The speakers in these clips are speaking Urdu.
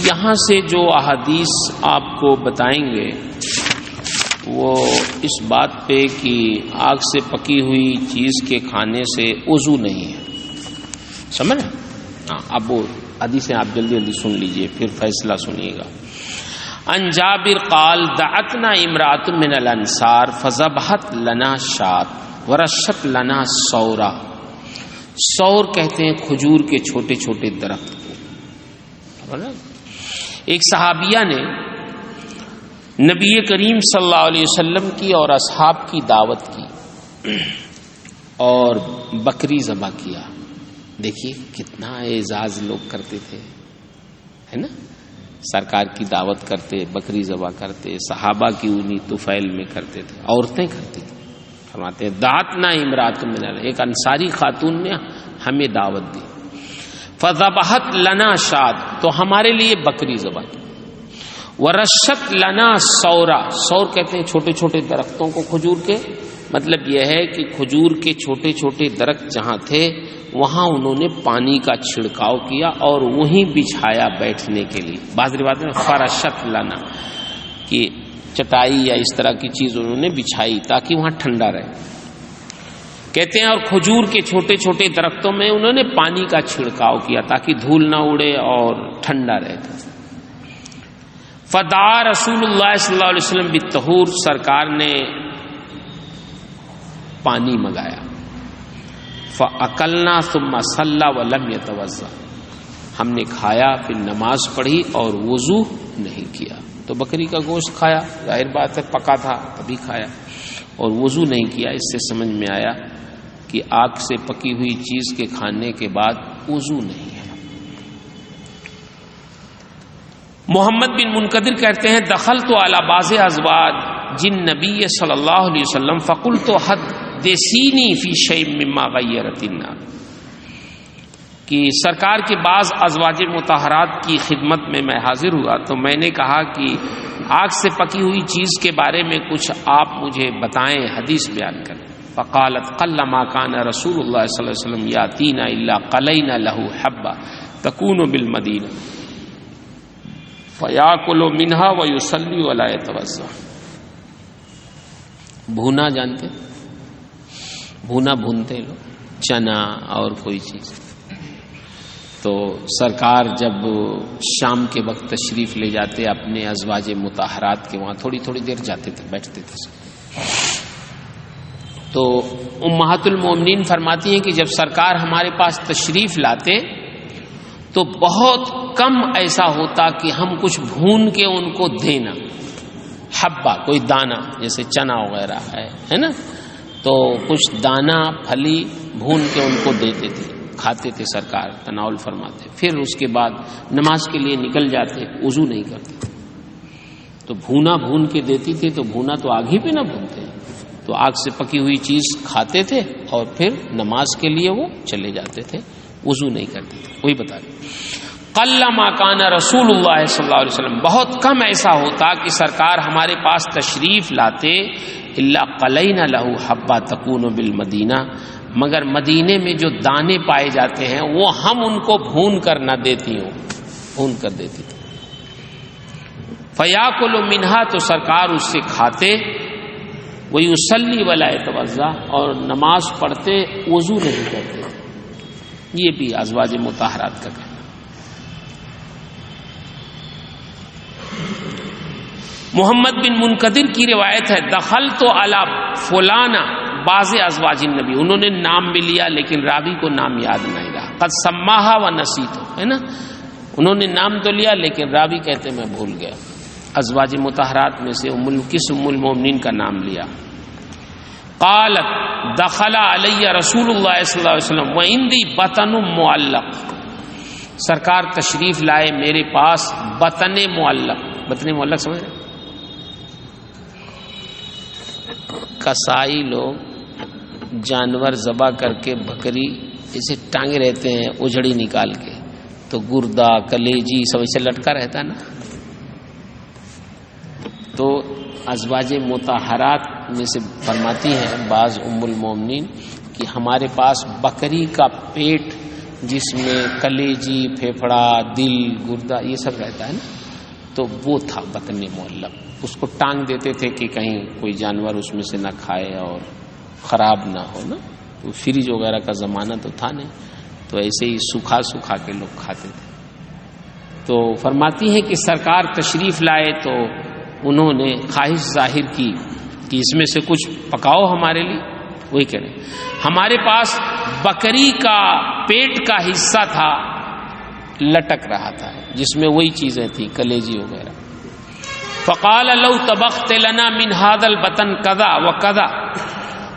یہاں سے جو احادیث آپ کو بتائیں گے وہ اس بات پہ کہ آگ سے پکی ہوئی چیز کے کھانے سے وضو نہیں ہے، سمجھ؟ ہاں، اب وہ حدیثیں آپ جلدی جلدی سن لیجئے پھر فیصلہ سنیے گا۔ عن جابر قال دعتنا امرأة من الانصار فذبحت لنا شاة ورشت لنا سورا۔ سور کہتے ہیں کھجور کے چھوٹے چھوٹے درخت کو۔ ایک صحابیہ نے نبی کریم صلی اللہ علیہ وسلم کی اور اصحاب کی دعوت کی اور بکری ذبح کیا۔ دیکھیے کتنا اعزاز لوگ کرتے تھے، ہے نا؟ سرکار کی دعوت کرتے، بکری ذبح کرتے، صحابہ کی اونی طفیل میں کرتے تھے، عورتیں کرتی تھیں۔ فرماتے ہیں دعتنا امرأۃ من، ایک انصاری خاتون نے ہمیں دعوت دی، فذبحت لنا شاة، تو ہمارے لیے بکری ذبح کی، ورشت لنا سورا، سور کہتے ہیں چھوٹے چھوٹے درختوں کو کھجور کے، مطلب یہ ہے کہ کھجور کے چھوٹے چھوٹے درخت جہاں تھے وہاں انہوں نے پانی کا چھڑکاؤ کیا اور وہیں بچھایا بیٹھنے کے لیے۔ بعض روایت میں فرشت لنا کہ چٹائی یا اس طرح کی چیز انہوں نے بچھائی تاکہ وہاں ٹھنڈا رہے، کہتے ہیں، اور کھجور کے چھوٹے چھوٹے درختوں میں انہوں نے پانی کا چھڑکاؤ کیا تاکہ دھول نہ اڑے اور ٹھنڈا رہے۔ فدعا رسول اللہ صلی اللہ علیہ وسلم بالطہور، سرکار نے پانی منگایا، فاکلنا ثم صلی ولم یتوضا، ہم نے کھایا پھر نماز پڑھی اور وضو نہیں کیا۔ تو بکری کا گوشت کھایا، ظاہر بات ہے پکا تھا تبھی کھایا، اور وضو نہیں کیا۔ اس سے سمجھ میں آیا کہ آگ سے پکی ہوئی چیز کے کھانے کے بعد وضو نہیں ہے۔ محمد بن منقدر کہتے ہیں دخلت علی بعض ازواج جن نبی صلی اللہ علیہ وسلم فقلت حدثینی فی شیء مما غیرت النار، کہ سرکار کے بعض ازواج مطہرات کی خدمت میں میں حاضر ہوا تو میں نے کہا کہ آگ سے پکی ہوئی چیز کے بارے میں کچھ آپ مجھے بتائیں، حدیث بیان کریں۔ فقالت قل ما کان رسول اللہ صلی اللہ علیہ وسلم یاتینا الا قلینا له حبہ تکون بالمدینہ فیاکل منها ویصلی ولا یتوضا۔ بھونا جانتے، بھونا بھونتے لوگ، چنا اور کوئی چیز۔ تو سرکار جب شام کے وقت تشریف لے جاتے اپنے ازواج مطہرات کے وہاں، تھوڑی تھوڑی دیر جاتے تھے، بیٹھتے تھے۔ تو امہات المومنین فرماتی ہیں کہ جب سرکار ہمارے پاس تشریف لاتے تو بہت کم ایسا ہوتا کہ ہم کچھ بھون کے ان کو دینا، حبہ کوئی دانہ جیسے چنا وغیرہ ہے نا، تو کچھ دانہ پھلی بھون کے ان کو دیتے تھے، کھاتے تھے، سرکار تناول فرماتے، پھر اس کے بعد نماز کے لیے نکل جاتے، وضو نہیں کرتے۔ تو بھونا بھون کے دیتی تھی، تو بھونا تو آگ ہی پہ نہ بھونتے، تو آگ سے پکی ہوئی چیز کھاتے تھے اور پھر نماز کے لیے وہ چلے جاتے تھے، وضو نہیں کرتے تھے۔ وہی بتا رہے قل ما کان رسول اللہ صلی اللہ علیہ وسلم، بہت کم ایسا ہوتا کہ سرکار ہمارے پاس تشریف لاتے، الا قلینا له حبہ تکون بالمدینہ، مگر مدینے میں جو دانے پائے جاتے ہیں وہ ہم ان کو بھون کر نہ دیتی ہوں، بھون کر دیتی تھی۔ فیاکل منہا، تو سرکار اس سے کھاتے، ویصلی ولا یتوضا، اور نماز پڑھتے وضو نہیں کرتے۔ یہ بھی ازواج مطہرات کا کہنا۔ محمد بن منقدر کی روایت ہے دخلت علی فلانا بعض ازواج النبی، انہوں نے نام بھی لیا لیکن راوی کو نام یاد نہیں رہا، قد سماہا و نسیت، ہے نا، انہوں نے نام تو لیا لیکن راوی کہتے میں بھول گیا۔ ازواج مطہرات میں سے ام المومنین کا نام لیا۔ قالت دخل علی رسول اللہ صلی اللہ علیہ وسلم وعندی بطن معلق، سرکار تشریف لائے میرے پاس بطن معلق، بطن معلق سمجھ رہے؟ کسائی لوگ جانور ذبح کر کے بکری اسے ٹانگے رہتے ہیں اجڑی نکال کے، تو گردہ کلیجی سب اسے لٹکا رہتا نا، تو ازواج مطہرات میں سے فرماتی ہیں بعض ام المومنین کہ ہمارے پاس بکری کا پیٹ جس میں کلیجی، پھیپھڑا، دل، گردہ یہ سب رہتا ہے نا، تو وہ تھا بطن معلق. اس کو ٹانگ دیتے تھے کہ کہیں کوئی جانور اس میں سے نہ کھائے اور خراب نہ ہو نا. تو فریج وغیرہ کا زمانہ تو تھا نہیں، تو ایسے ہی سکھا سکھا کے لوگ کھاتے تھے. تو فرماتی ہیں کہ سرکار تشریف لائے تو انہوں نے خواہش ظاہر کی کہ اس میں سے کچھ پکاؤ ہمارے لیے. وہی کہہ رہے ہمارے پاس بکری کا پیٹ کا حصہ تھا، لٹک رہا تھا، جس میں وہی چیزیں تھیں کلیجی وغیرہ. فقال لو طبخت لنا من هذا البطن كذا وكذا،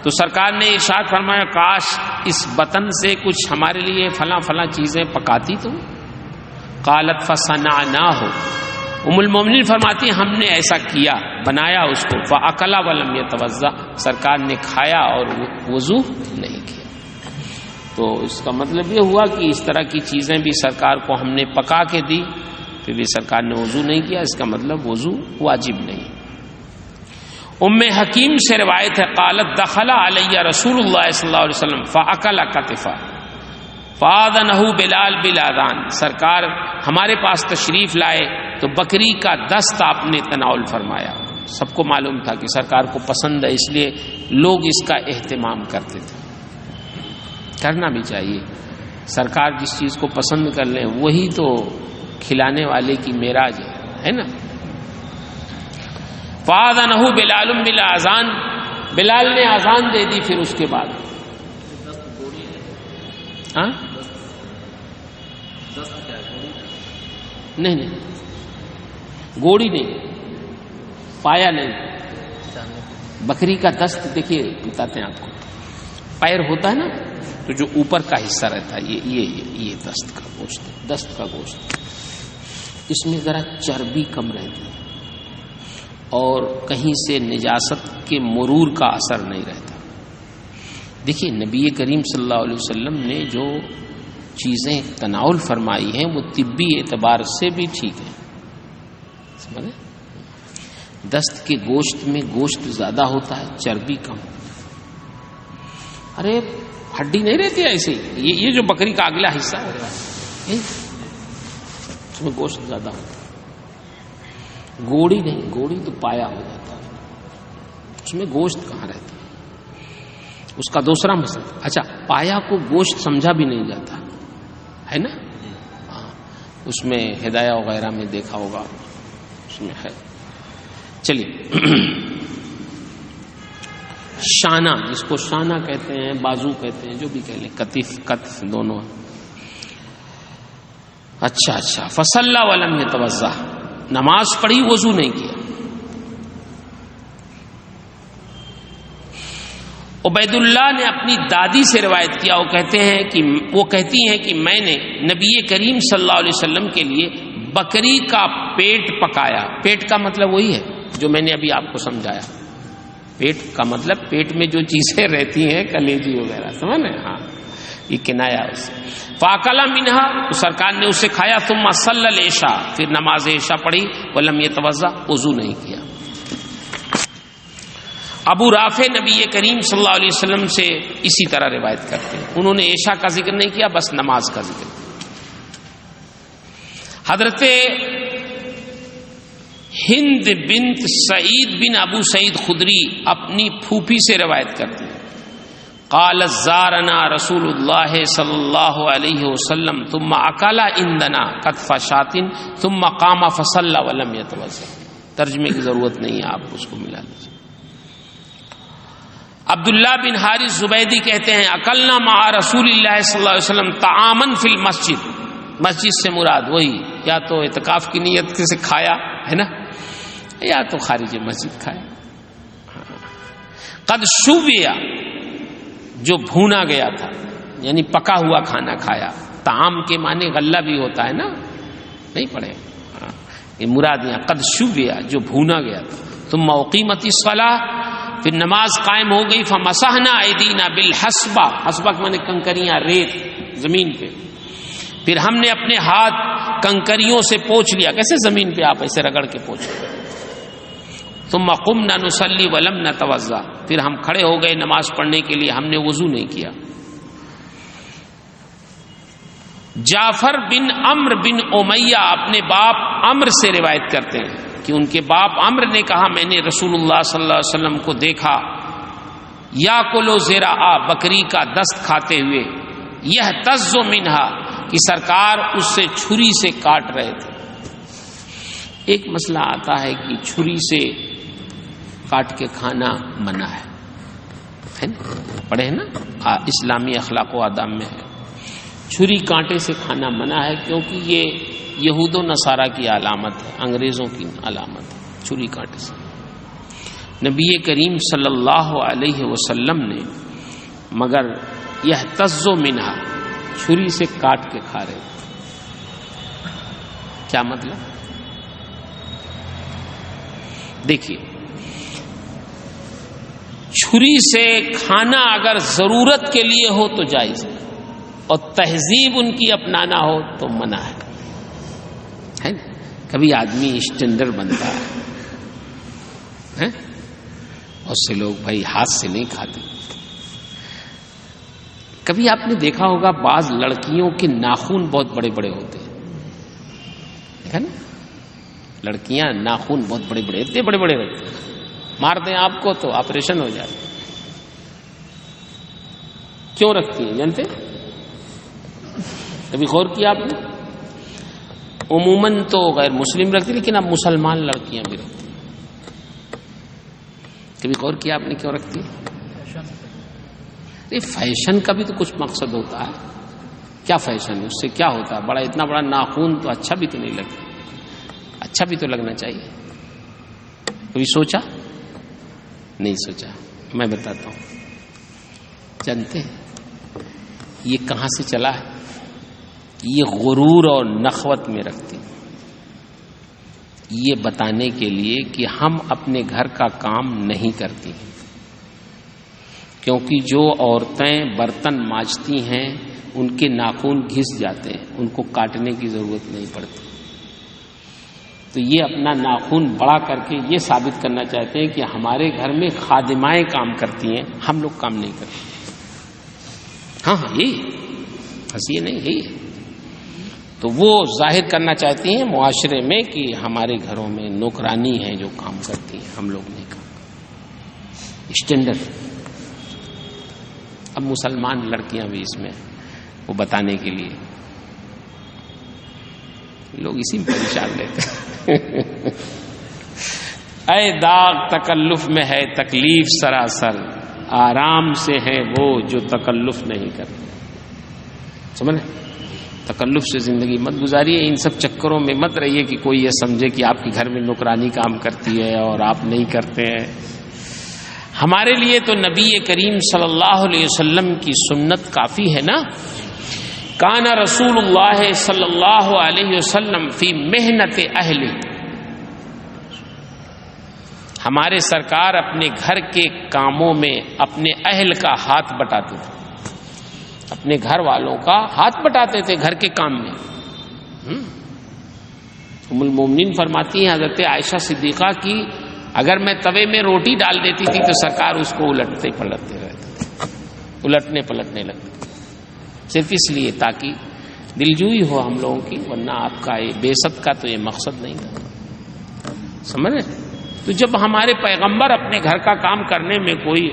تو سرکار نے ارشاد فرمایا کاش اس بطن سے کچھ ہمارے لیے فلاں فلاں چیزیں پکاتی تم. قالت فصنعناه، ام المومنین فرماتی ہیں ہم نے ایسا کیا، بنایا اس کو. فاکل ولم يتوضا، سرکار نے کھایا اور وضو نہیں کیا. تو اس کا مطلب یہ ہوا کہ اس طرح کی چیزیں بھی سرکار کو ہم نے پکا کے دی، پھر بھی سرکار نے وضو نہیں کیا، اس کا مطلب وضو واجب نہیں. ام حکیم سے روایت ہے قالت دخل علی رسول اللہ صلی اللہ علیہ وسلم فاکل کتفا فاذنہ بلال بالاذان، سرکار ہمارے پاس تشریف لائے تو بکری کا دست آپ نے تناول فرمایا. سب کو معلوم تھا کہ سرکار کو پسند ہے، اس لیے لوگ اس کا اہتمام کرتے تھے. کرنا بھی چاہیے، سرکار جس چیز کو پسند کر لیں وہی تو کھلانے والے کی معراج ہے نا. فاذنہ بلال بالاذان، بلال نے اذان دے دی. پھر اس کے بعد نہیں گوڑی نہیں، پایا نہیں، بکری کا دست. دیکھیے بتاتے ہیں آپ کو، پیر ہوتا ہے نا تو جو اوپر کا حصہ رہتا ہے یہ دست کا گوشت، دست کا گوشت، اس میں ذرا چربی کم رہتی ہے اور کہیں سے نجاست کے مرور کا اثر نہیں رہتا. دیکھیے نبی کریم صلی اللہ علیہ وسلم نے جو چیزیں تناول فرمائی ہیں وہ طبی اعتبار سے بھی ٹھیک ہے. سمجھے؟ دست کے گوشت میں گوشت زیادہ ہوتا ہے، چربی کم. ارے ہڈی نہیں رہتی ایسے، یہ جو بکری کا اگلا حصہ ہوتا ہے اس میں گوشت زیادہ ہوتا ہے. گوڑی نہیں، گوڑی تو پایا ہو جاتا ہے، اس میں گوشت کہاں رہتا ہے، اس کا دوسرا مسئلہ. اچھا پایا کو گوشت سمجھا بھی نہیں جاتا ہے نا. ہاں اس میں ہدایہ وغیرہ میں دیکھا ہوگا، اس میں ہے. چلیے شانہ، جس کو شانہ کہتے ہیں، بازو کہتے ہیں، جو بھی کہہ لیں، کتف دونوں. اچھا فصلی ولم یتوضا، نماز پڑھی وضو نہیں کیا. عبید اللہ نے اپنی دادی سے روایت کیا، وہ کہتی ہیں کہ میں نے نبی کریم صلی اللہ علیہ وسلم کے لیے بکری کا پیٹ پکایا. پیٹ کا مطلب وہی ہے جو میں نے ابھی آپ کو سمجھایا. پیٹ کا مطلب پیٹ میں جو چیزیں رہتی ہیں کلیجی وغیرہ، سمجھ میں؟ ہاں یہ کنایا اس سے. فاکلا منہا، تو سرکار نے اسے کھایا. ثم صلی العشاء، پھر نماز عشاء پڑھی. ولم یتوضا، وضو نہیں کیا. ابو رافع نبی کریم صلی اللہ علیہ وسلم سے اسی طرح روایت کرتے ہیں، انہوں نے عشاء کا ذکر نہیں کیا، بس نماز کا ذکر کیا. حضرت ہند بنت سعید بن ابو سعید خدری اپنی پھوپھی سے روایت کرتے ہیں، قال زارنا رسول اللہ صلی اللہ علیہ وسلم ثم اکل عندنا کتف شاۃ ثم قام فصلى ولم يتوضا. ترجمے کی ضرورت نہیں ہے، آپ اس کو ملا لیجیے. عبداللہ بن حارث زبیدی کہتے ہیں اکلنا مع رسول اللہ صلی اللہ علیہ وسلم طعاما فی المسجد. مسجد سے مراد وہی یا تو اعتکاف کی نیت سے کھایا ہے نا، یا تو خارج مسجد کھایا. قد شوبیا، جو بھونا گیا تھا، یعنی پکا ہوا کھانا کھایا. طعام کے معنی غلہ بھی ہوتا ہے نا، نہیں پڑھے یہ مراد یہاں قد شوبیا، جو بھونا گیا تھا. ثم اقیمت الصلاۃ، پھر نماز قائم ہو گئی. فمسحنا ایدینا بالحسبہ، حسبہ کے معنی کنکریاں، ریت زمین پہ. پھر ہم نے اپنے ہاتھ کنکریوں سے پوچھ لیا. کیسے زمین پہ آپ ایسے رگڑ کے پوچھ. ثم قمنا نصلی ولم نتوضا، پھر ہم کھڑے ہو گئے نماز پڑھنے کے لیے، ہم نے وضو نہیں کیا. جعفر بن عمرو بن امیہ اپنے باپ عمرو سے روایت کرتے ہیں کہ ان کے باپ عمرو نے کہا میں نے رسول اللہ صلی اللہ علیہ وسلم کو دیکھا یاکلو زرعا بکری کا دست کھاتے ہوئے یہتز منہا کہ سرکار اس سے چھری سے کاٹ رہے تھے. ایک مسئلہ آتا ہے کہ چھری سے کاٹ کے کھانا منع ہے پڑھے نا اسلامی اخلاق و آداب میں ہے. چھری کانٹے سے کھانا منع ہے کیونکہ یہ یہود و نصارہ کی علامت ہے، انگریزوں کی علامت ہے چھری کانٹے سے. نبی کریم صلی اللہ علیہ وسلم نے مگر یہتز منہا چھری سے کاٹ کے کھا رہے تھے. کیا مطلب؟ دیکھیے چھری سے کھانا اگر ضرورت کے لیے ہو تو جائز ہے اور تہذیب ان کی اپنانا ہو تو منع ہے نا. کبھی آدمی اسٹینڈرڈ بنتا ہے، بہت سے لوگ بھائی ہاتھ سے نہیں کھاتے. کبھی آپ نے دیکھا ہوگا بعض لڑکیوں کے ناخن بہت بڑے بڑے ہوتے ہیں، دیکھا نا؟ لڑکیاں ناخن بہت بڑے بڑے اتنے بڑے بڑے رہتے ہیں، مار دیں آپ کو تو آپریشن ہو جائے. کیوں رکھتی ہیں جانتے؟ کبھی غور کیا آپ نے؟ عموماً تو غیر مسلم رکھتی لیکن اب مسلمان لڑکیاں بھی رکھتی ہیں. کبھی غور کیا آپ نے کیوں رکھتی ہے؟ فیشن کا بھی تو کچھ مقصد ہوتا ہے. کیا فیشن ہے؟ اس سے کیا ہوتا ہے؟ بڑا اتنا بڑا ناخن تو اچھا بھی تو نہیں لگتا، اچھا بھی تو لگنا چاہیے. کبھی سوچا؟ نہیں سوچا. میں بتاتا ہوں. جانتے ہیں یہ کہاں سے چلا ہے؟ یہ غرور اور نخوت میں رکھتی، یہ بتانے کے لیے کہ ہم اپنے گھر کا کام نہیں کرتی. کیونکہ جو عورتیں برتن مانجتی ہیں ان کے ناخن گھس جاتے ہیں، ان کو کاٹنے کی ضرورت نہیں پڑتی. تو یہ اپنا ناخن بڑا کر کے یہ ثابت کرنا چاہتے ہیں کہ ہمارے گھر میں خادمائیں کام کرتی ہیں، ہم لوگ کام نہیں کرتے. ہاں یہی ہنسی نہیں، یہی ہے. تو وہ ظاہر کرنا چاہتی ہیں معاشرے میں کہ ہمارے گھروں میں نوکرانی ہے جو کام کرتی ہیں، ہم لوگ نہیں کام کرتے. اسٹینڈرڈ. اب مسلمان لڑکیاں بھی اس میں وہ بتانے کے لیے لوگ اسی میں پریشان رہتے ہیں. اے داغ تکلف میں ہے تکلیف سراسر، آرام سے ہے وہ جو تکلف نہیں کرتے. سمجھ؟ تکلف سے زندگی مت گزاریے. ان سب چکروں میں مت رہیے کہ کوئی یہ سمجھے کہ آپ کے گھر میں نوکرانی کام کرتی ہے اور آپ نہیں کرتے ہیں. ہمارے لیے تو نبی کریم صلی اللہ علیہ وسلم کی سنت کافی ہے نا. کان رسول اللہ صلی اللہ علیہ وسلم فی محنت اہلہ، ہمارے سرکار اپنے گھر کے کاموں میں اپنے اہل کا ہاتھ بٹاتے تھے، اپنے گھر والوں کا ہاتھ بٹاتے تھے گھر کے کام میں. ام المومنین فرماتی ہیں حضرت عائشہ صدیقہ کی اگر میں توے میں روٹی ڈال دیتی تھی تو سرکار اس کو الٹتے پلٹتے رہتے تھے، الٹنے پلٹنے لگتے تھے، صرف اس لیے تاکہ دلجوئی ہو ہم لوگوں کی، ورنہ آپ کا یہ بعثت کا تو یہ مقصد نہیں تھا. سمجھ رہے؟ تو جب ہمارے پیغمبر اپنے گھر کا کام کرنے میں کوئی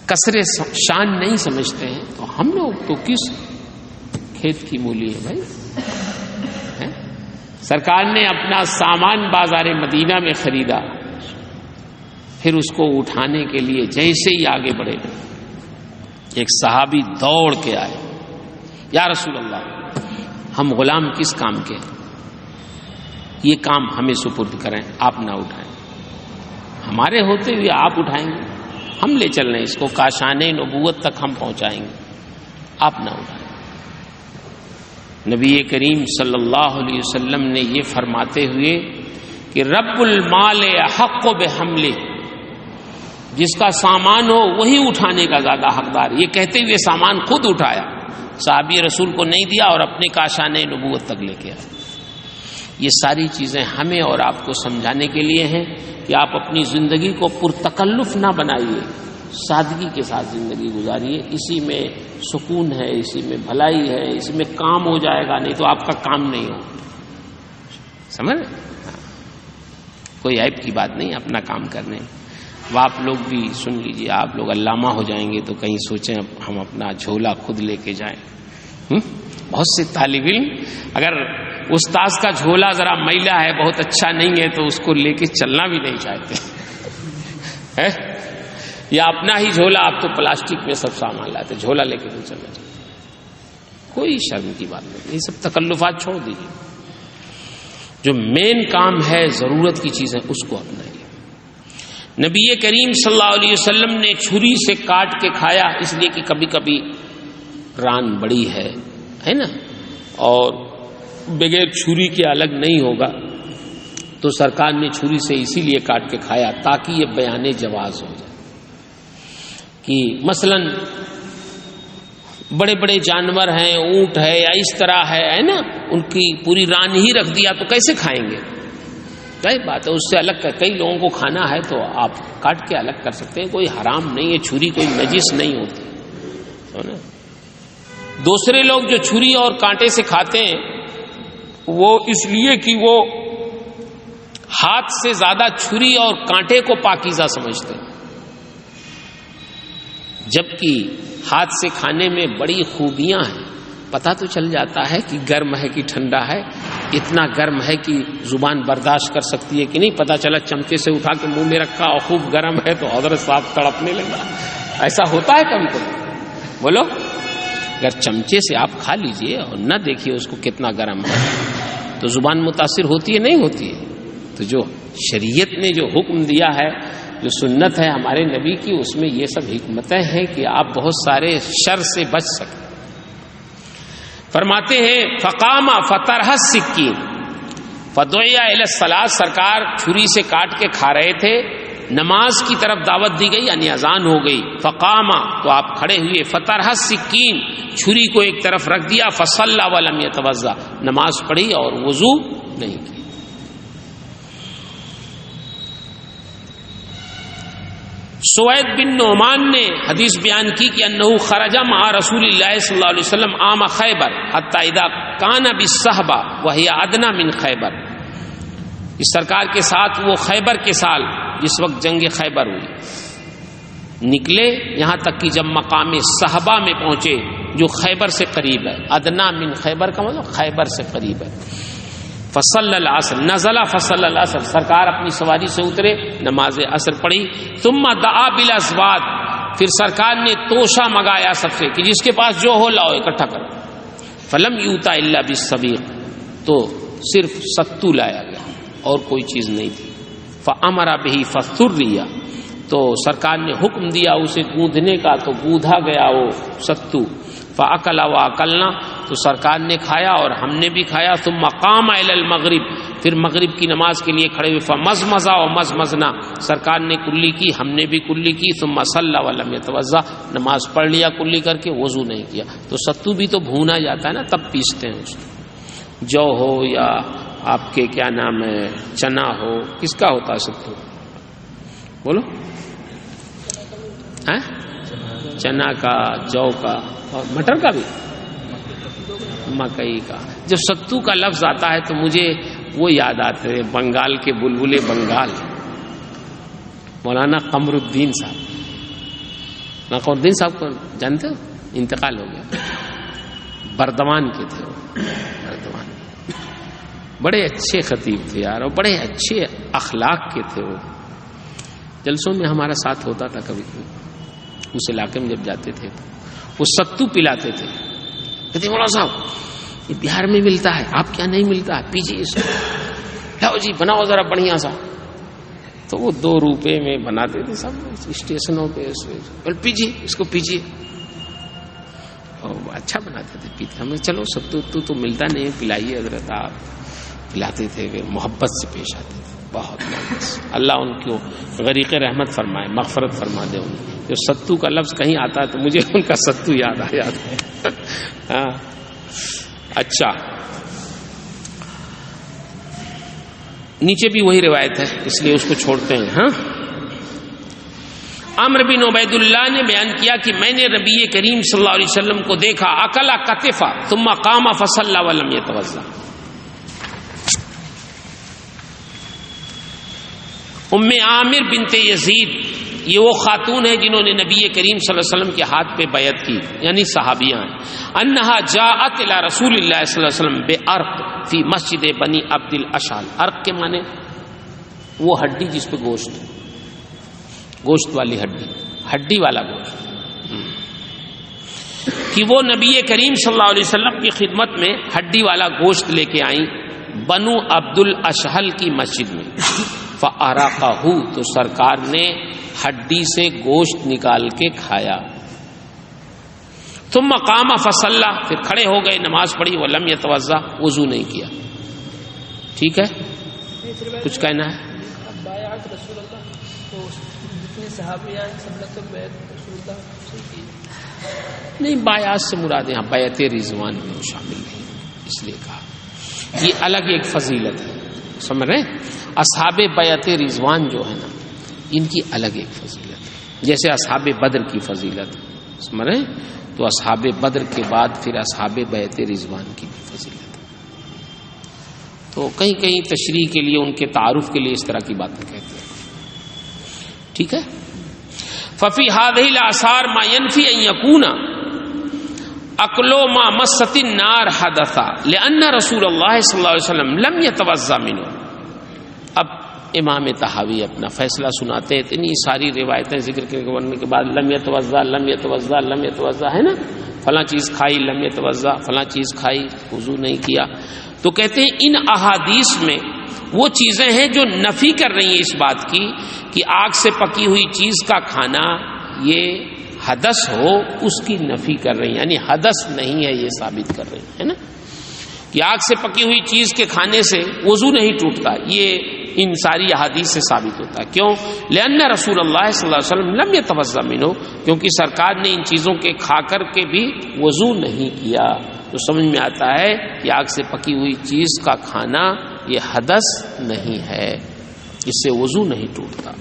کسرے شان نہیں سمجھتے ہیں تو ہم لوگ تو کس کھیت کی مولی ہے بھائی. سرکار نے اپنا سامان بازار مدینہ میں خریدا، پھر اس کو اٹھانے کے لیے جیسے ہی آگے بڑھے ایک صحابی دوڑ کے آئے، یا رسول اللہ ہم غلام کس کام کے، یہ کام ہمیں سپرد کریں، آپ نہ اٹھائیں. ہمارے ہوتے ہوئے آپ اٹھائیں گے، ہم لے چل رہے ہیں اس کو کاشان نبوت تک ہم پہنچائیں گے، آپ نہ اٹھائیں. نبی کریم صلی اللہ علیہ وسلم نے یہ فرماتے ہوئے کہ رب المال احق بحملہ، جس کا سامان ہو وہی اٹھانے کا زیادہ حقدار. یہ کہتے ہوئے سامان خود اٹھایا، صحابی رسول کو نہیں دیا اور اپنے کاشان نبوت تک لے کے آئے. یہ ساری چیزیں ہمیں اور آپ کو سمجھانے کے لیے ہیں کہ آپ اپنی زندگی کو پرتکلف نہ بنائیے. سادگی کے ساتھ زندگی گزاریے، اسی میں سکون ہے، اسی میں بھلائی ہے، اسی میں کام ہو جائے گا، نہیں تو آپ کا کام نہیں ہو. سمجھ؟ کوئی عیب کی بات نہیں اپنا کام کرنے. اب آپ لوگ بھی سن لیجئے، آپ لوگ علامہ ہو جائیں گے تو کہیں سوچیں ہم اپنا جھولا خود لے کے جائیں. بہت سے طالب علم اگر استاذ کا جھولا ذرا میلا ہے، بہت اچھا نہیں ہے، تو اس کو لے کے چلنا بھی نہیں چاہتے. یا اپنا ہی جھولا، آپ تو پلاسٹک میں سب سامان لاتے، جھولا لے کے نہیں چلنا چاہتے. کوئی شرم کی بات نہیں، یہ سب تکلفات چھوڑ دیجیے. جو مین کام ہے، ضرورت کی چیزیں، اس کو اپنائیے. نبی کریم صلی اللہ علیہ وسلم نے چھری سے کاٹ کے کھایا، اس لیے کہ کبھی کبھی ران بڑی ہے نا، اور بغیر چھری کے الگ نہیں ہوگا، تو سرکار نے چھری سے اسی لیے کاٹ کے کھایا تاکہ یہ بیان جواز ہو جائے کہ مثلا بڑے بڑے جانور ہیں، اونٹ ہے یا اس طرح ہے نا، ان کی پوری ران ہی رکھ دیا تو کیسے کھائیں گے؟ کئی بات ہے، اس سے الگ کئی لوگوں کو کھانا ہے تو آپ کاٹ کے الگ کر سکتے ہیں، کوئی حرام نہیں ہے. چھری کوئی نجس نہیں ہوتی. دوسرے لوگ جو چھری اور کانٹے سے کھاتے ہیں وہ اس لیے کہ وہ ہاتھ سے زیادہ چھری اور کانٹے کو پاکیزہ سمجھتے ہیں، جبکہ ہاتھ سے کھانے میں بڑی خوبیاں ہیں. پتہ تو چل جاتا ہے کہ گرم ہے کہ ٹھنڈا ہے، اتنا گرم ہے کہ زبان برداشت کر سکتی ہے کہ نہیں. پتہ چلا چمچے سے اٹھا کے منہ میں رکھا اور خوب گرم ہے تو حضرت صاحب تڑپنے لگا. ایسا ہوتا ہے کبھی کبھی؟ بولو. اگر چمچے سے آپ کھا لیجئے اور نہ دیکھیے اس کو کتنا گرم ہے تو زبان متاثر ہوتی ہے نہیں ہوتی ہے؟ تو جو شریعت نے جو حکم دیا ہے، جو سنت ہے ہمارے نبی کی، اس میں یہ سب حکمتیں ہیں کہ آپ بہت سارے شر سے بچ سکیں. فرماتے ہیں فقام فترہ السکین فدعی الی الصلاۃ، سرکار چھری سے کاٹ کے کھا رہے تھے، نماز کی طرف دعوت دی گئی یعنی اذان ہو گئی. فقام، تو آپ کھڑے ہوئے، فترہ السکین، چھری کو ایک طرف رکھ دیا، فصلی ولم یتوضا، نماز پڑھی اور وضو نہیں کی. سوید بن نعمان نے حدیث بیان کی کہ انہو خرج مع رسول اللہ صلی اللہ علیہ وسلم عام خیبر حتی اذا کان بالصحبہ وہی ادنی من خیبر. اس سرکار کے ساتھ وہ خیبر کے سال جس وقت جنگ خیبر ہوئی نکلے، یہاں تک کہ جب مقام صحبہ میں پہنچے جو خیبر سے قریب ہے. ادنی من خیبر کا مطلب خیبر سے قریب ہے. فصل العصر نزل فصل العصر، سرکار اپنی سواری سے اترے، نماز عصر پڑھی. ثم دعا بالازواد، پھر سرکار نے توشہ منگایا سب سے کہ جس کے پاس جو ہو لاؤ اکٹھا کرو. فلم یوتا الا بالصبیغ، تو صرف ستو لایا گیا اور کوئی چیز نہیں تھی. فامر به فثریا، تو سرکار نے حکم دیا اسے گوندھنے کا تو گوندھا گیا وہ ستو. فاکل واکلنا، تو سرکار نے کھایا اور ہم نے بھی کھایا. ثم قام الی المغرب، پھر مغرب کی نماز کے لیے کھڑے ہوئے. فمزمزا ومزمزنا، سرکار نے کلی کی، ہم نے بھی کلی کی. ثم صلی ولم یتوضا، نماز پڑھ لیا کلی کر کے، وضو نہیں کیا. تو ستو بھی تو بھونا جاتا ہے نا، تب پیستے ہیں اس کو. جو ہو یا آپ کے کیا نام ہے چنا ہو، کس کا ہوتا ہے ستو؟ بولو. چنا کا، جو کا، اور مٹر کا بھی، مکئی کا. جب ستو کا لفظ آتا ہے تو مجھے وہ یاد آتے ہیں بنگال کے بلبلے بنگال مولانا قمر الدین صاحب. قمر الدین صاحب کو جانتے ہو؟ انتقال ہو گیا. بردوان کے تھے وہ، بردوان. بڑے اچھے خطیب تھے یار، اور بڑے اچھے اخلاق کے تھے. وہ جلسوں میں ہمارا ساتھ ہوتا تھا کبھی کبھی، اس علاقے میں جب جاتے تھے تو وہ ستو پلاتے تھے. کہتے مولانا صاحب یہ بہار میں ملتا ہے، آپ کیا نہیں ملتا ہے، پیجیے اس کو، لاؤ جی بناؤ ذرا بڑھیا سا. تو وہ 2 روپے میں بناتے تھے سب اسٹیشنوں پہ، پیجیے اس کو پیجیے. اور اچھا بناتے تھے، پیتے. ہمیں چلو ستو تو ملتا نہیں، پلائیے حضرت. آپ پلاتے تھے، پھر محبت سے پیش آتے تھے. بہت محبت. اللہ ان کو غریق رحمت فرمائے، مغفرت فرما دے. ان جو ستو کا لفظ کہیں آتا ہے تو مجھے ان کا ستو یاد آ جاتا ہے. ہاں اچھا، نیچے بھی وہی روایت ہے اس لیے اس کو چھوڑتے ہیں. ہاں عمرو بن عبید اللہ نے بیان کیا کہ میں نے نبی کریم صلی اللہ علیہ وسلم کو دیکھا اکلا کتفا ثم قام فصلى ولم يتوضا. ام عامر بنت یزید یہ وہ خاتون ہے جنہوں نے نبی کریم صلی اللہ علیہ وسلم کے ہاتھ پہ بیعت کی، یعنی صحابیاں ہیں. انہا جاءت الى رسول اللہ صلی اللہ علیہ وسلم بعرق فی مسجد بنی عبد الاشال. عرق کے معنی وہ ہڈی جس پہ گوشت والی ہڈی والا گوشت، کہ وہ نبی کریم صلی اللہ علیہ وسلم کی خدمت میں ہڈی والا گوشت لے کے آئیں بنو عبد الاشہل کی مسجد میں. فَأَرَقَهُ تو سرکار نے ہڈی سے گوشت نکال کے کھایا. ثم قام فصلى پھر کھڑے ہو گئے نماز پڑھی. ولم يتوضا وضو نہیں کیا. ٹھیک ہے، کچھ کہنا ہے؟ نہیں، بایعات سے مراد یہاں بیعت رضوان میں شامل نہیں، اس لیے کہا یہ الگ ایک فضیلت ہے. سمجھ رہے ہیں؟ اصحاب بیعت رضوان جو ہے نا، ان کی الگ ایک فضیلت ہے، جیسے اصحاب بدر کی فضیلت ہے. سمجھ رہے ہیں؟ تو اصحاب بدر کے بعد پھر اصحاب بیعت رضوان کی بھی فضیلت ہے. تو کہیں کہیں تشریح کے لیے، ان کے تعارف کے لیے اس طرح کی باتیں کہتے ہیں. ٹھیک ہے. ففی هذه الاثار ما ينفي ان يكون اکل ما مست النار حدث لان رسول اللہ صلی اللہ علیہ وسلم لم يتوضا منه. اب امام طحاوی اپنا فیصلہ سناتے ہیں. اتنی ساری روایتیں ذکر کرنے کے بعد لم يتوضا لم يتوضا لم يتوضا ہے نا، فلاں چیز کھائی لم يتوضا، فلاں چیز کھائی وضو نہیں کیا. تو کہتے ہیں ان احادیث میں وہ چیزیں ہیں جو نفی کر رہی ہیں اس بات کی کہ آگ سے پکی ہوئی چیز کا کھانا یہ حدث ہو، اس کی نفی کر رہی ہیں. یعنی حدث نہیں ہے یہ ثابت کر رہی ہے نا، کہ آگ سے پکی ہوئی چیز کے کھانے سے وضو نہیں ٹوٹتا. یہ ان ساری احادیث سے ثابت ہوتا ہے. کیوں؟ لأن رسول اللہ صلی اللہ علیہ وسلم لم يتوضا منه، کیونکہ سرکار نے ان چیزوں کے کھا کر کے بھی وضو نہیں کیا. تو سمجھ میں آتا ہے کہ آگ سے پکی ہوئی چیز کا کھانا یہ حدث نہیں ہے، اس سے وضو نہیں ٹوٹتا.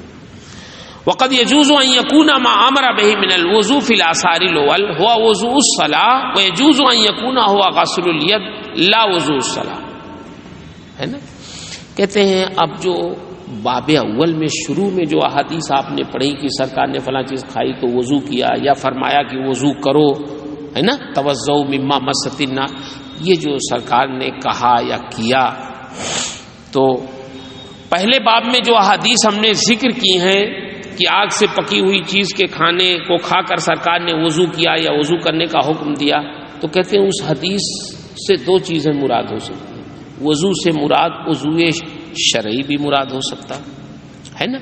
وقد يجوز ان يكون ما امر به من الوضوء في الاثار الاول هو وضوء الصلاه ويجوز ان يكون هو غسل اليد لا وضوء الصلاه. ہے نا؟ کہتے ہیں اب جو باب اول میں شروع میں جو احادیث آپ نے پڑھی کہ سرکار نے فلاں چیز کھائی تو وضو کیا، یا فرمایا کہ وضو کرو، ہے نا، توضؤ مما مست النار، یہ جو سرکار نے کہا یا کیا، تو پہلے باب میں جو احادیث ہم نے ذکر کی ہیں کہ آگ سے پکی ہوئی چیز کے کھانے کو کھا کر سرکار نے وضو کیا یا وضو کرنے کا حکم دیا، تو کہتے ہیں اس حدیث سے دو چیزیں مراد ہو سکتی ہیں. وضو سے مراد وضو شرعی بھی مراد ہو سکتا ہے نا،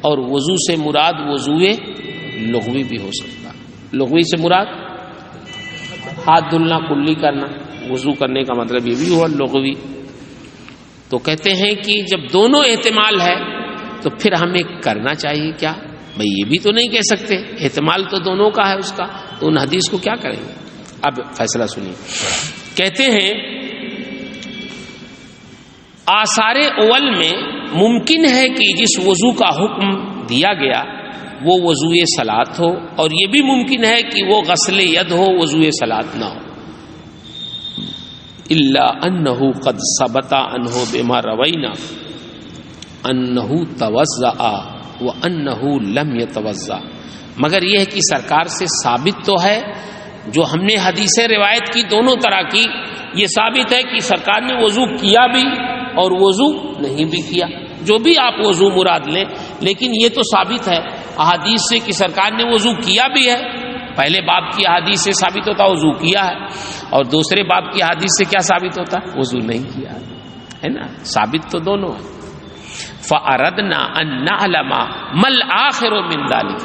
اور وضو سے مراد وضو لغوی بھی ہو سکتا. لغوی سے مراد ہاتھ دھلنا، کلی کرنا، وضو کرنے کا مطلب یہ بھی ہوا لغوی. تو کہتے ہیں کہ جب دونوں احتمال ہے تو پھر ہمیں کرنا چاہیے کیا؟ بھئی یہ بھی تو نہیں کہہ سکتے، احتمال تو دونوں کا ہے اس کا، تو ان حدیث کو کیا کریں گے؟ اب فیصلہ سنیے. کہتے ہیں آثار اول میں ممکن ہے کہ جس وضو کا حکم دیا گیا وہ وضو صلاۃ ہو، اور یہ بھی ممکن ہے کہ وہ غسل ید ہو، وضو صلاۃ نہ ہو. الا انه قد ثبت عنه بما روینا انه توضأ وانه لم يتوضأ. مگر یہ ہے کہ سرکار سے ثابت تو ہے، جو ہم نے حدیثیں روایت کی دونوں طرح کی، یہ ثابت ہے کہ سرکار نے وضو کیا بھی اور وضو نہیں بھی کیا. جو بھی آپ وضو مراد لیں، لیکن یہ تو ثابت ہے احادیث سے کہ سرکار نے وضو کیا بھی ہے. پہلے باب کی احادیث سے ثابت ہوتا وضو کیا ہے، اور دوسرے باب کی احادیث سے کیا ثابت ہوتا وضو نہیں کیا ہے نا. ثابت تو دونوں ہے. فَأَرَدْنَا أَن نَعْلَمَ مَا الْآخِرُ مِنْ ذَلِكَ.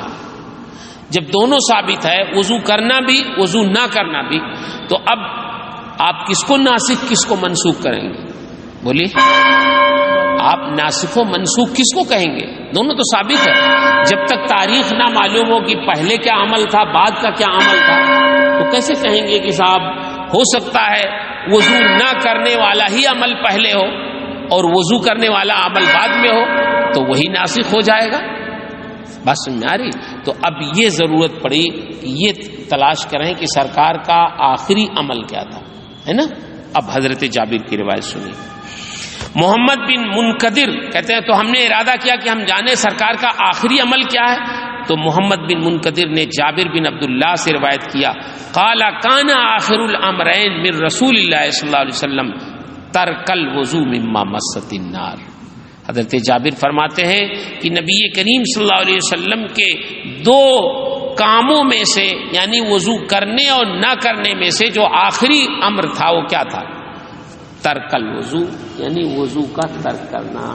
جب دونوں ثابت ہے، وضو کرنا بھی وضو نہ کرنا بھی، تو اب آپ کس کو ناسخ کس کو منسوخ کریں گے؟ بولیے، آپ ناسخ و منسوخ کس کو کہیں گے؟ دونوں تو ثابت ہے. جب تک تاریخ نہ معلوم ہو کہ پہلے کیا عمل تھا بعد کا کیا عمل تھا، تو کیسے کہیں گے کہ صاحب ہو سکتا ہے وضو نہ کرنے والا ہی عمل پہلے ہو اور وضو کرنے والا عمل بعد میں ہو، تو وہی ناسخ ہو جائے گا. بات سمجھ میں آ رہی؟ تو اب یہ ضرورت پڑی کہ یہ تلاش کریں کہ سرکار کا آخری عمل کیا تھا، ہے نا. اب حضرت جابر کی روایت سنی. محمد بن منقدر کہتے ہیں تو ہم نے ارادہ کیا کہ ہم جانیں سرکار کا آخری عمل کیا ہے. تو محمد بن منقدر نے جابر بن عبداللہ سے روایت کیا، قال کان آخر الامرین من رسول اللہ صلی اللہ علیہ وسلم ترک الوضو مما مست النار. حضرت جابر فرماتے ہیں کہ نبی کریم صلی اللہ علیہ وسلم کے دو کاموں میں سے، یعنی وضو کرنے اور نہ کرنے میں سے جو آخری امر تھا وہ کیا تھا؟ ترک الوضو، یعنی وضو کا ترک کرنا.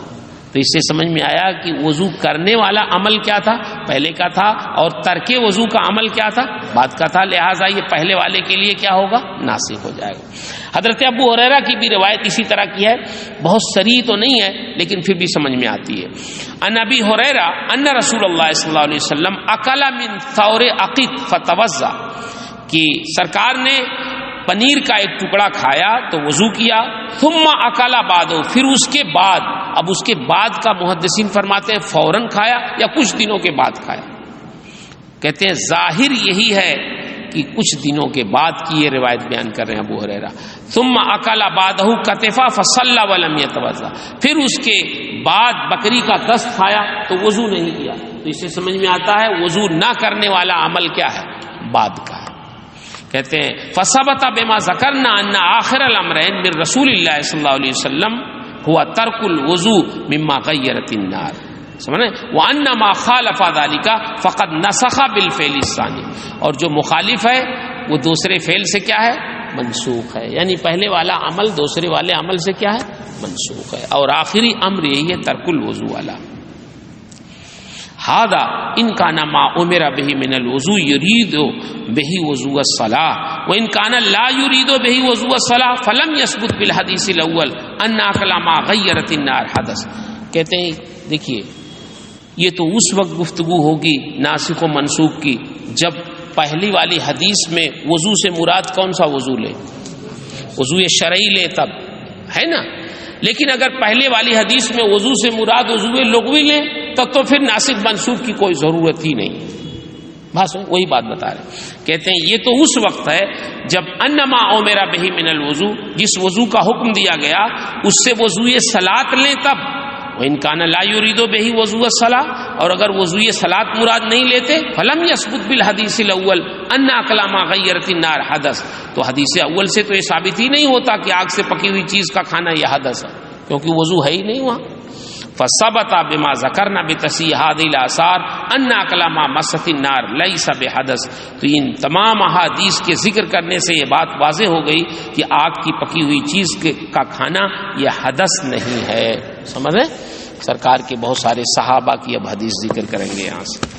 تو اس سے سمجھ میں آیا کہ وضو کرنے والا عمل کیا تھا، پہلے کا تھا، اور ترک وضو کا عمل کیا تھا، بعد کا تھا. لہٰذا یہ پہلے والے کے لیے کیا ہوگا؟ ناسخ ہو جائے گا. حضرت ابو ہریرہ کی بھی روایت اسی طرح کی ہے، بہت صریح تو نہیں ہے لیکن پھر بھی سمجھ میں آتی ہے. ان ابی ہریرہ ان رسول اللہ صلی اللہ علیہ وسلم اکل من ثور عقیق فتوضا، کہ سرکار نے پنیر کا ایک ٹکڑا کھایا تو وضو کیا. ثم اکل بعدہ، پھر اس کے بعد، اب اس کے بعد کا محدثین فرماتے ہیں فوراً کھایا یا کچھ دنوں کے بعد کھایا. کہتے ہیں ظاہر یہی ہے کہ کچھ دنوں کے بعد کی یہ روایت بیان کر رہے ہیں ابو ہریرہ. ثم اکل بعدہ کتفا فصلى ولم يتوضا، پھر اس کے بعد بکری کا گوشت کھایا تو وضو نہیں کیا. تو اس سے سمجھ میں آتا ہے وضو نہ کرنے والا عمل کیا ہے؟ بعد کا ہے. کہتے ہیں فثبت بما ذکرنا ان آخر الامرین من رسول اللہ صلی اللہ علیہ وسلم ہوا ترک الوضو مما غیرت النار. سمجھے؟ وان ما خالف ذلك فقد نسخ بالفعل الثانی، اور جو مخالف ہے وہ دوسرے فعل سے کیا ہے؟ منسوخ ہے. یعنی پہلے والا عمل دوسرے والے عمل سے کیا ہے؟ منسوخ ہے. اور آخری امر یہی ہے ترک الوضو والا. ہذا ان کان ما امر به من الوضو يريد به وضوء الصلاه وان كان لا يريد به وضوء الصلاه فلم يثبت بالحديث الاول ان اكل ما غيرت النار حدث. کہتے ہیں دیکھیے یہ تو اس وقت گفتگو ہوگی ناسخ و منسوخ کی جب پہلی والی حدیث میں وضو سے مراد کون سا وضو لے؟ وضو شرعی لے تب، ہے نا. لیکن اگر پہلے والی حدیث میں وضو سے مراد وضو لغوی لیں تو پھر ناسخ منسوخ کی کوئی ضرورت ہی نہیں. بس وہی بات بتا رہے. کہتے ہیں یہ تو اس وقت ہے جب انما امر به من الوضو، جس وضو کا حکم دیا گیا اس سے وضو صلاۃ لیں تب. وان کان لا یرید به وضو الصلاۃ، اور اگر وضو صلاۃ مراد نہیں لیتے فلم یثبت بالحدیث الاول ان اکل ما غیرت النار حدث، تو حدیث اول سے تو یہ ثابت ہی نہیں ہوتا کہ آگ سے پکی ہوئی چیز کا کھانا یہ حدث ہے، کیونکہ وضو ہے ہی نہیں وہاں. فثبت بما ذکرنا بتصحیح هذه الاثار ان اکل ما مست النار ليس بحدث. تو ان تمام احادیث کے ذکر کرنے سے یہ بات واضح ہو گئی کہ آگ کی پکی ہوئی چیز کا کھانا یہ حدث نہیں ہے. سمجھے؟ سرکار کے بہت سارے صحابہ کی اب حدیث ذکر کریں گے یہاں سے.